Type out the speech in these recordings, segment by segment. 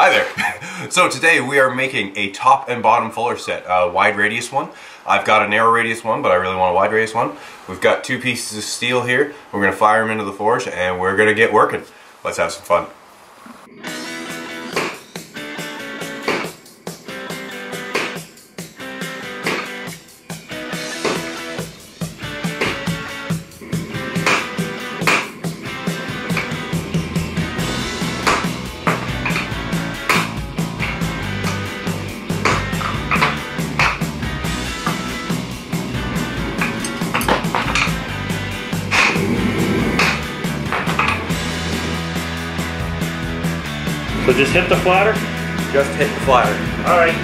Hi there. So today we are making a top and bottom fuller set, a wide radius one. I've got a narrow radius one, but I really want a wide radius one. We've got two pieces of steel here. We're going to fire them into the forge and we're going to get working. Let's have some fun. So just hit the flatter? Just hit the flatter. Alright.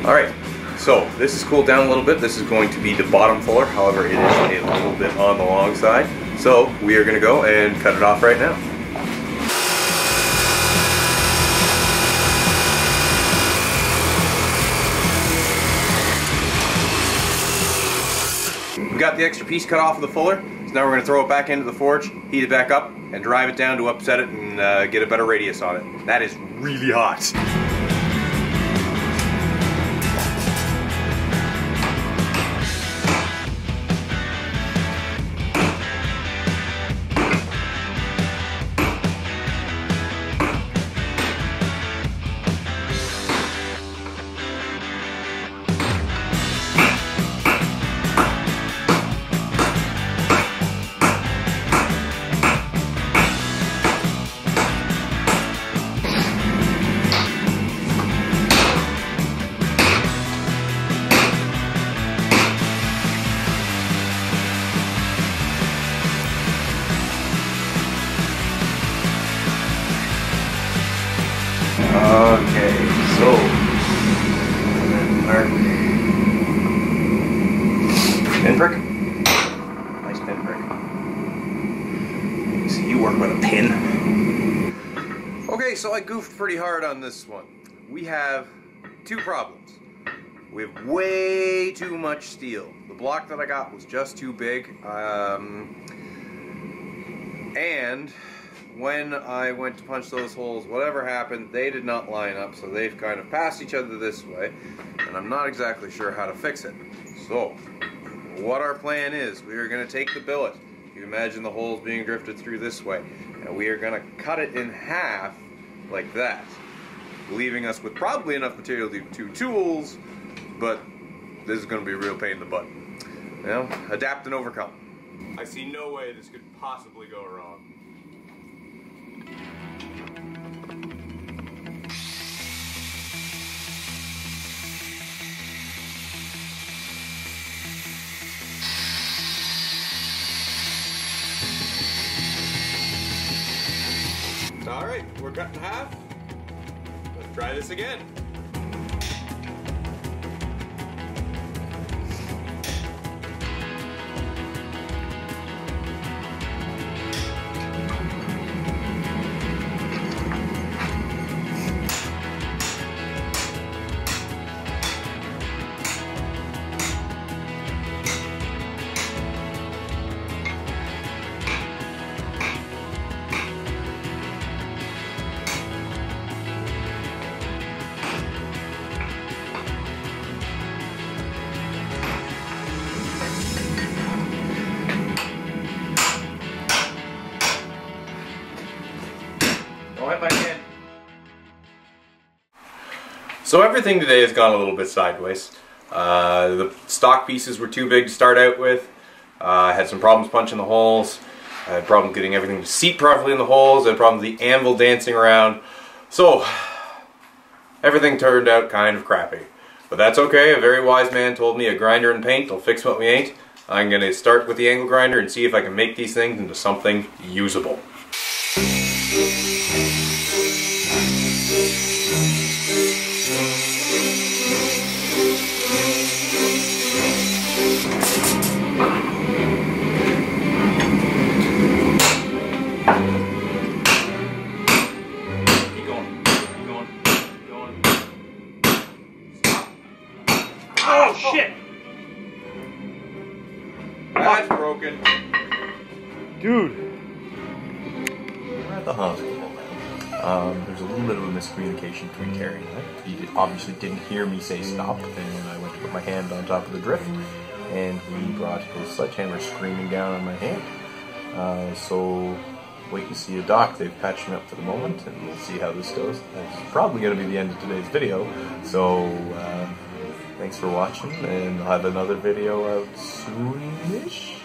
Alright, so this is cooled down a little bit. This is going to be the bottom fuller, however it is a little bit on the long side. So we are going to go and cut it off right now. We got the extra piece cut off of the fuller, so now we're going to throw it back into the forge, heat it back up, and drive it down to upset it and get a better radius on it. That is really hot. Okay, so pinprick. Nice pinprick. See you work with a pin. Okay, so I goofed pretty hard on this one. We have two problems. We have way too much steel. The block that I got was just too big, and when I went to punch those holes, whatever happened, they did not line up, so they've kind of passed each other this way, and I'm not exactly sure how to fix it. So, what our plan is, we are going to take the billet. You imagine the holes being drifted through this way, and we are going to cut it in half like that, leaving us with probably enough material to do two tools, but this is going to be a real pain in the butt. You know, adapt and overcome. I see no way this could possibly go wrong. Alright, we're cut in half. Let's try this again. So everything today has gone a little bit sideways. The stock pieces were too big to start out with. I had some problems punching the holes. I had problems getting everything to seat properly in the holes. I had problems with the anvil dancing around. So everything turned out kind of crappy. But that's okay. A very wise man told me a grinder and paint will fix what we ain't. I'm going to start with the angle grinder and see if I can make these things into something usable. Dude! We're at the hospital now. There's a little bit of a miscommunication between Carrie and I. He obviously didn't hear me say stop, and I went to put my hand on top of the drift, and he brought his sledgehammer screaming down on my hand. So wait to see a doc. They've patched me up for the moment, and we'll see how this goes. That's probably going to be the end of today's video, so thanks for watching, and I'll have another video out soonish.